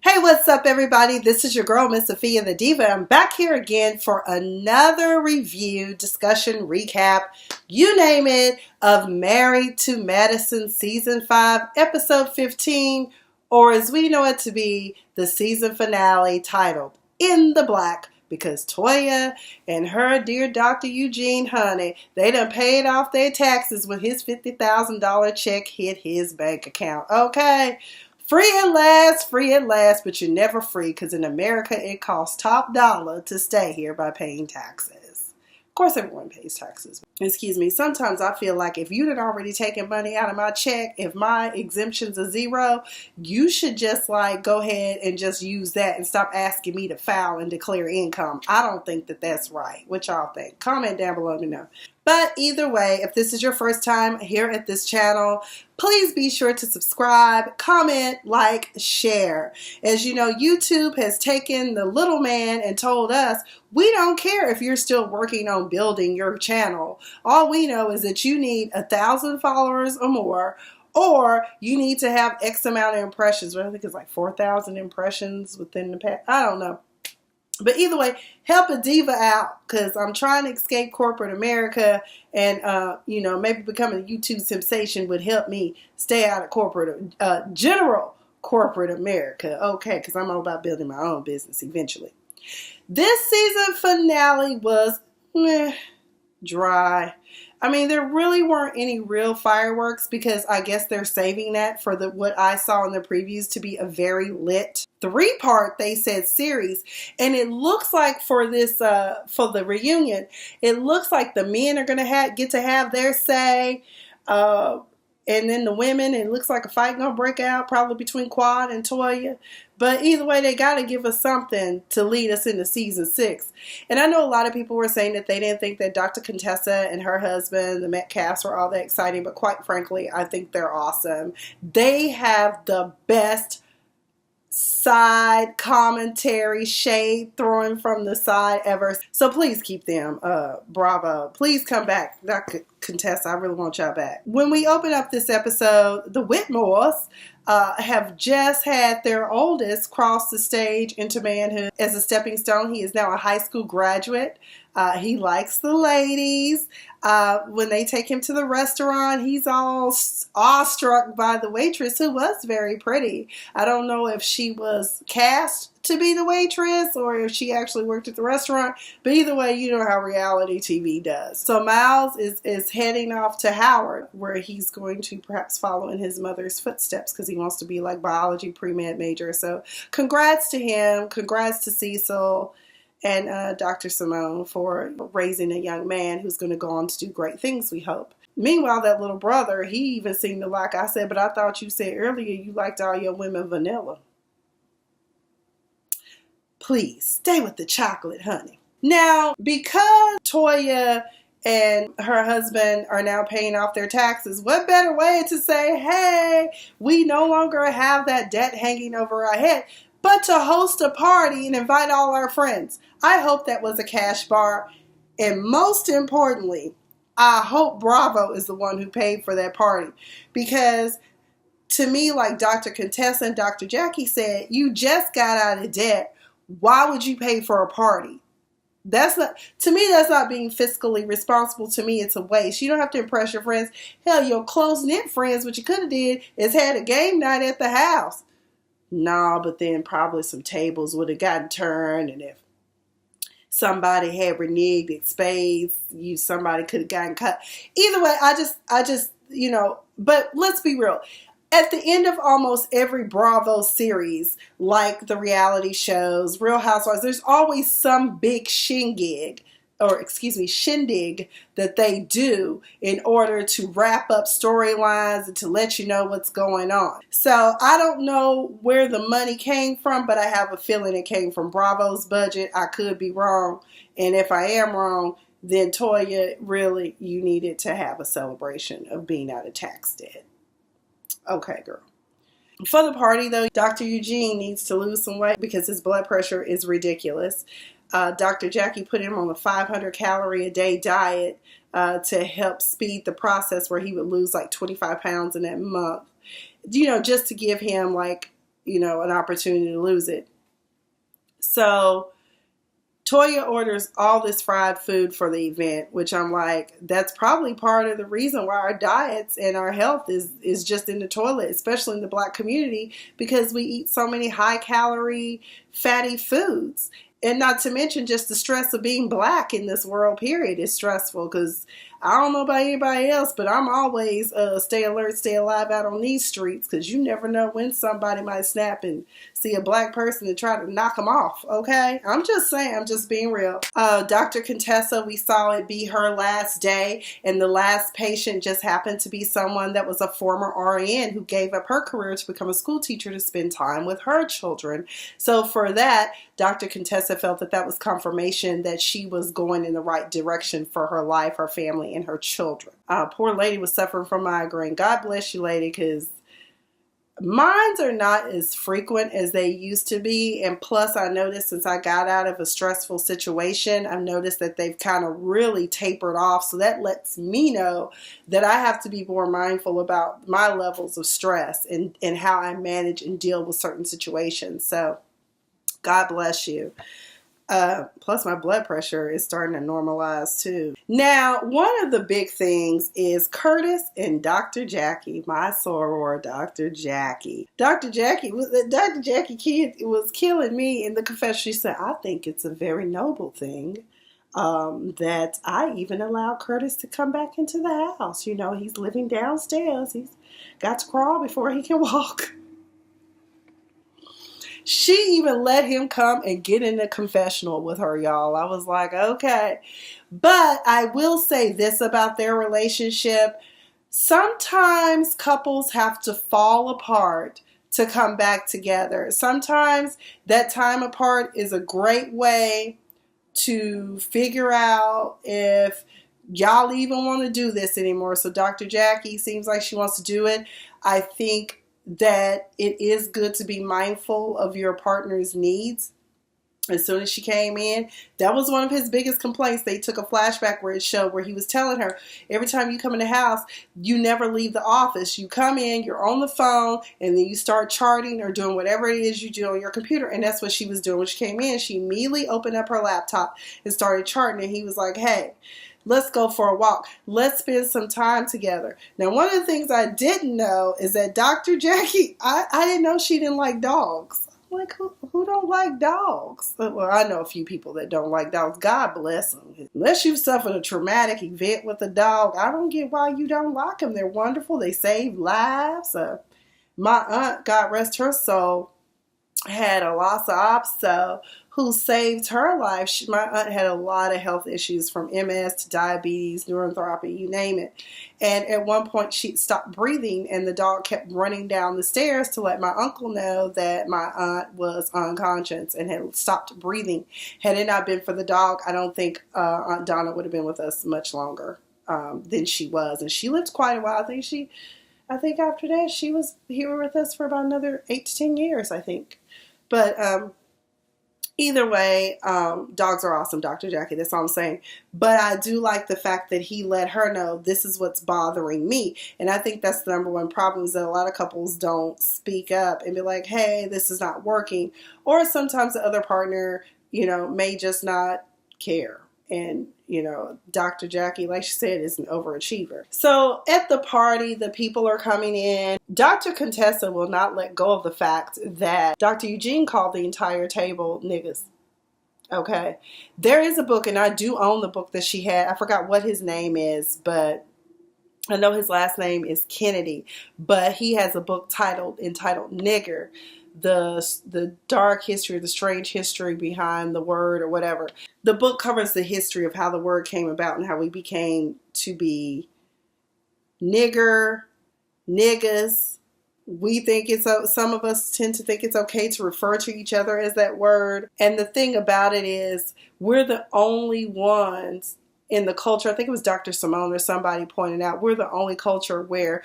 Hey, what's up, everybody? This is your girl, Miss Sophia the Diva. I'm back here again for another review, discussion, recap, you name it, of Married to Medicine Season 5, Episode 15, or as we know it to be, the season finale titled In the Black, because Toya and her dear Dr. Eugene, honey, they done paid off their taxes when his $50,000 check hit his bank account, okay? Free at last, but you're never free because in America it costs top dollar to stay here by paying taxes. Of course, everyone pays taxes. Excuse me, sometimes I feel like if you had already taken money out of my check, if my exemptions are zero, you should just go ahead and just use that and stop asking me to file and declare income. I don't think that that's right. What y'all think? Comment down below, let me know. But either way, if this is your first time here at this channel, please be sure to subscribe, comment, like, share. As you know, YouTube has taken the little man and told us, we don't care if you're still working on building your channel. All we know is that you need 1,000 followers or more, or you need to have X amount of impressions. I think it's like 4,000 impressions within the past. I don't know. But either way, help a diva out because I'm trying to escape corporate America and, maybe becoming a YouTube sensation would help me stay out of corporate, general corporate America. Okay, because I'm all about building my own business eventually. This season finale was dry. I mean, there really weren't any real fireworks because I guess they're saving that for what I saw in the previews to be a very lit 3-part, they said, series. And it looks like for this, for the reunion, it looks like the men are going to get to have their say. And then the women, it looks like a fight going to break out, probably between Quad and Toya. But either way, they got to give us something to lead us into season 6. And I know a lot of people were saying that they didn't think that Dr. Contessa and her husband, the Metcalfs, were all that exciting. But quite frankly, I think they're awesome. They have the best side commentary, shade throwing from the side ever. So please keep them. Bravo. Please come back. Dr. Contessa, I really want y'all back. When we open up this episode, the Whitmores have just had their oldest cross the stage into manhood as a stepping stone. He is now a high school graduate. He likes the ladies. When they take him to the restaurant, he's all awestruck by the waitress, who was very pretty. I don't know if she was cast to be the waitress or if she actually worked at the restaurant, but either way, you know how reality TV does. So Miles is heading off to Howard, where he's going to perhaps follow in his mother's footsteps because he wants to be like biology pre-med major. So congrats to him. Congrats to Cecil and Dr. Simone for raising a young man who's going to go on to do great things, we hope. Meanwhile, that little brother, he even seemed to like, I said, but I thought you said earlier you liked all your women vanilla. Please, stay with the chocolate, honey. Now, because Toya and her husband are now paying off their taxes, what better way to say, hey, we no longer have that debt hanging over our head, but to host a party and invite all our friends. I hope that was a cash bar. And most importantly, I hope Bravo is the one who paid for that party. Because to me, like Dr. Contessa and Dr. Jackie said, you just got out of debt. Why would you pay for a party? That's not, to me, that's not being fiscally responsible. To me, it's a waste. You don't have to impress your friends. Hell, your close-knit friends, what you could have did is had a game night at the house. No, but then probably some tables would have gotten turned, and if somebody had reneged at spades, somebody could have gotten cut. Either way, I just, but let's be real. At the end of almost every Bravo series, like the reality shows, Real Housewives, there's always some big shindig that they do in order to wrap up storylines and to let you know what's going on. So I don't know where the money came from, but I have a feeling it came from Bravo's budget. I could be wrong. And if I am wrong, then Toya, really, you needed to have a celebration of being out of tax debt. Okay, girl. For the party, though, Dr. Eugene needs to lose some weight because his blood pressure is ridiculous. Dr. Jackie put him on a 500 calorie a day diet to help speed the process where he would lose like 25 pounds in that month. Just to give him like an opportunity to lose it. So Toya orders all this fried food for the event, which I'm like, that's probably part of the reason why our diets and our health is just in the toilet, especially in the Black community, because we eat so many high calorie, fatty foods. And not to mention just the stress of being Black in this world, period, is stressful, because I don't know about anybody else, but I'm always stay alert, stay alive out on these streets, because you never know when somebody might snap and see a Black person and try to knock them off, okay? I'm just saying, I'm just being real. Dr. Contessa, we saw it be her last day, and the last patient just happened to be someone that was a former RN who gave up her career to become a school teacher to spend time with her children. So for that, Dr. Contessa felt that that was confirmation that she was going in the right direction for her life, her family, and her children. Poor lady was suffering from migraine. God bless you, lady, because mines are not as frequent as they used to be. And plus, I noticed since I got out of a stressful situation, I've noticed that they've kind of really tapered off. So that lets me know that I have to be more mindful about my levels of stress and how I manage and deal with certain situations. So God bless you. Plus my blood pressure is starting to normalize too. Now, one of the big things is Curtis and Dr. Jackie, my soror, Dr. Jackie. Dr. Jackie kid was killing me in the confession. She said, I think it's a very noble thing that I even allowed Curtis to come back into the house. He's living downstairs. He's got to crawl before he can walk. She even let him come and get in the confessional with her, y'all. I was like, okay. But I will say this about their relationship. Sometimes couples have to fall apart to come back together. Sometimes that time apart is a great way to figure out if y'all even want to do this anymore. So Dr. Jackie seems like she wants to do it. I think that it is good to be mindful of your partner's needs. As soon as she came in, that was one of his biggest complaints. They took a flashback where it showed where he was telling her, every time you come in the house, you never leave the office. You come in, you're on the phone, and then you start charting or doing whatever it is you do on your computer. And that's what she was doing when she came in. She immediately opened up her laptop and started charting. And he was like, hey, let's go for a walk. Let's spend some time together. Now, one of the things I didn't know is that Dr. Jackie, I didn't know she didn't like dogs. I'm like, who don't like dogs? Well, I know a few people that don't like dogs. God bless them. Unless you've suffered a traumatic event with a dog, I don't get why you don't like them. They're wonderful. They save lives. My aunt, God rest her soul, had a Lhasa Apso who saved her life. My aunt had a lot of health issues, from MS to diabetes, neuroanthropy, you name it. And at one point she stopped breathing, and the dog kept running down the stairs to let my uncle know that my aunt was unconscious and had stopped breathing. Had it not been for the dog, I don't think Aunt Donna would have been with us much longer than she was. And she lived quite a while. I think after that she was here with us for about another 8 to 10 years, I think. But either way, dogs are awesome, Dr. Jackie. That's all I'm saying. But I do like the fact that he let her know this is what's bothering me. And I think that's the number one problem, is that a lot of couples don't speak up and be like, hey, this is not working. Or sometimes the other partner, may just not care. And, Dr. Jackie, like she said, is an overachiever. So at the party, the people are coming in. Dr. Contessa will not let go of the fact that Dr. Eugene called the entire table niggas. Okay. There is a book, and I do own the book that she had. I forgot what his name is, but I know his last name is Kennedy. But he has a book entitled Nigger. The dark history, the strange history behind the word, or whatever. The book covers the history of how the word came about and how we became to be nigger, niggas. Some of us tend to think it's okay to refer to each other as that word. And the thing about it is, we're the only ones in the culture. I think it was Dr. Simone or somebody pointed out, we're the only culture where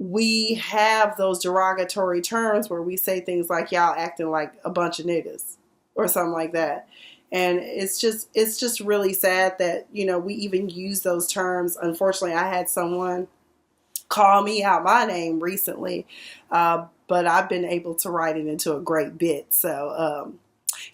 we have those derogatory terms where we say things like, y'all acting like a bunch of niggas or something like that. And it's just really sad that, we even use those terms. Unfortunately, I had someone call me out my name recently but I've been able to write it into a great bit. So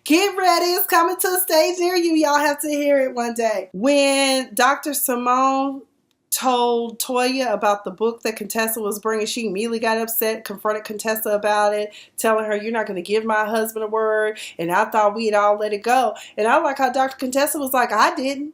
get ready. It's coming to a stage near you. Y'all have to hear it one day. When Dr. Simone told Toya about the book that Contessa was bringing, she immediately got upset, confronted Contessa about it, telling her, you're not going to give my husband a word, and I thought we'd all let it go. And I like how Dr. Contessa was like, I didn't.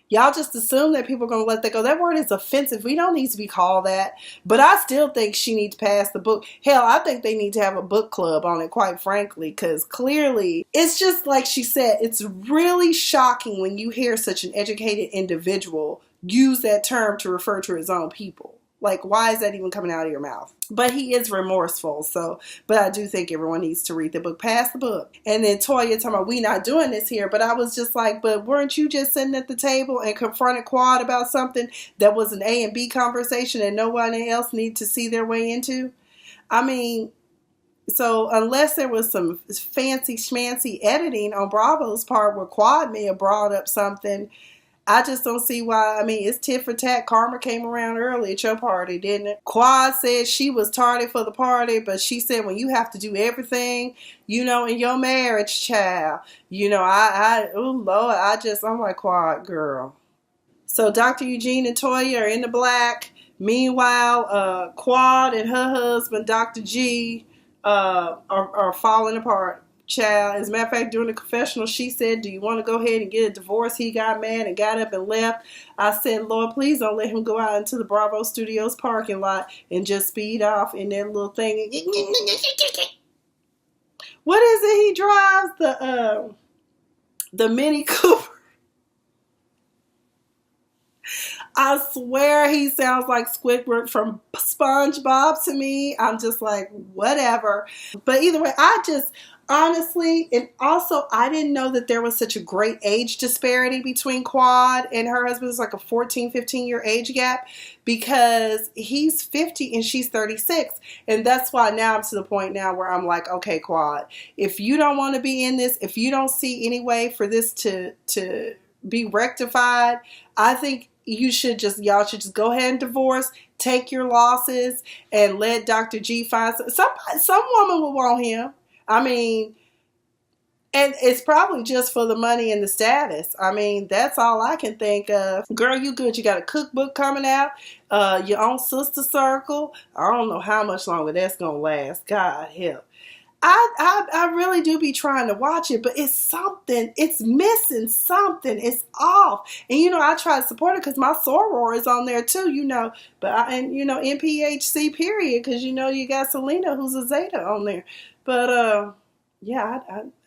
Y'all just assume that people are going to let that go. That word is offensive. We don't need to be called that. But I still think she needs to pass the book. Hell, I think they need to have a book club on it, quite frankly, because clearly it's just like she said, it's really shocking when you hear such an educated individual use that term to refer to his own people. Like, why is that even coming out of your mouth? But he is remorseful, but I do think everyone needs to read the book. Pass the book. And then Toya talking about, we not doing this here. But I was just like, but weren't you just sitting at the table and confronted Quad about something that was an A and B conversation and no one else need to see their way into? I mean, so unless there was some fancy schmancy editing on Bravo's part where Quad may have brought up something, I just don't see why. I mean, it's tit for tat. Karma came around early at your party, didn't it? Quad said she was tardy for the party, but she said when you have to do everything, in your marriage, child, oh Lord, I'm like, Quad, girl. So Dr. Eugene and Toya are in the black. Meanwhile, Quad and her husband, Dr. G, are falling apart. Child, as a matter of fact, during the confessional, she said, do you want to go ahead and get a divorce? He got mad and got up and left. I said, Lord, please don't let him go out into the Bravo Studios parking lot and just speed off in that little thing. What is it he drives? The Mini Cooper. I swear he sounds like Squidward from SpongeBob to me. I'm just like, whatever. But either way, honestly, and also I didn't know that there was such a great age disparity between Quad and her husband. It's like a 14, 15-year age gap because he's 50 and she's 36. And that's why now I'm to the point now where I'm like, okay, Quad, if you don't want to be in this, if you don't see any way for this to be rectified, I think y'all should just go ahead and divorce, take your losses, and let Dr. G find some woman will want him. I mean, and it's probably just for the money and the status. I mean, that's all I can think of. Girl, you good. You got a cookbook coming out, your own sister circle. I don't know how much longer that's going to last. God help. I really do be trying to watch it, but it's missing something. It's off. And, I try to support it because my soror is on there too, but NPHC period, because, you got Selena, who's a Zeta on there. But, yeah,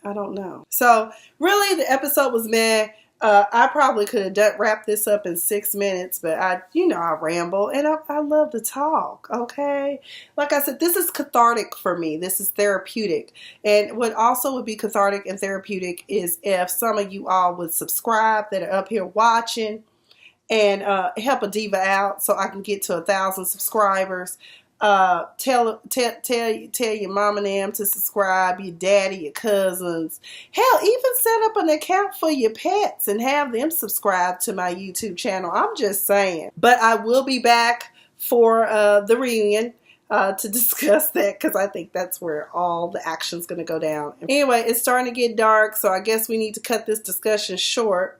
I don't know. So really the episode was meh. I probably could have wrapped this up in 6 minutes, but I ramble and I love to talk. Okay. Like I said, this is cathartic for me. This is therapeutic. And what also would be cathartic and therapeutic is if some of you all would subscribe that are up here watching and help a diva out so I can get to 1,000 subscribers. Tell your mom and them to subscribe, your daddy, your cousins. Hell, even set up an account for your pets and have them subscribe to my YouTube channel. I'm just saying. But I will be back for the reunion to discuss that because I think that's where all the action's going to go down. Anyway, it's starting to get dark, so I guess we need to cut this discussion short.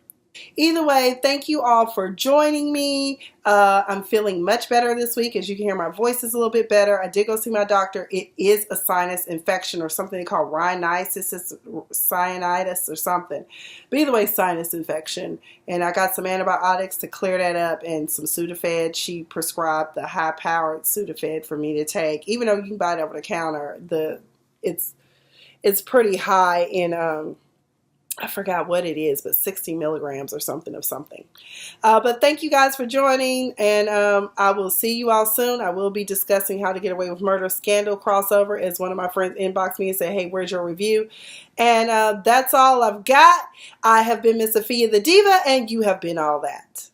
Either way, thank you all for joining me. I'm feeling much better this week. As you can hear, my voice is a little bit better. I did go see my doctor. It is a sinus infection or something they call rhinitis, sinusitis or something. But either way, sinus infection. And I got some antibiotics to clear that up and some Sudafed. She prescribed the high-powered Sudafed for me to take. Even though you can buy it over the counter, it's pretty high in I forgot what it is, but 60 milligrams or something of something. But thank you guys for joining, and I will see you all soon. I will be discussing How to Get Away with Murder Scandal crossover as one of my friends inboxed me and said, hey, where's your review? And that's all I've got. I have been Miss Sophia the Diva, and you have been all that.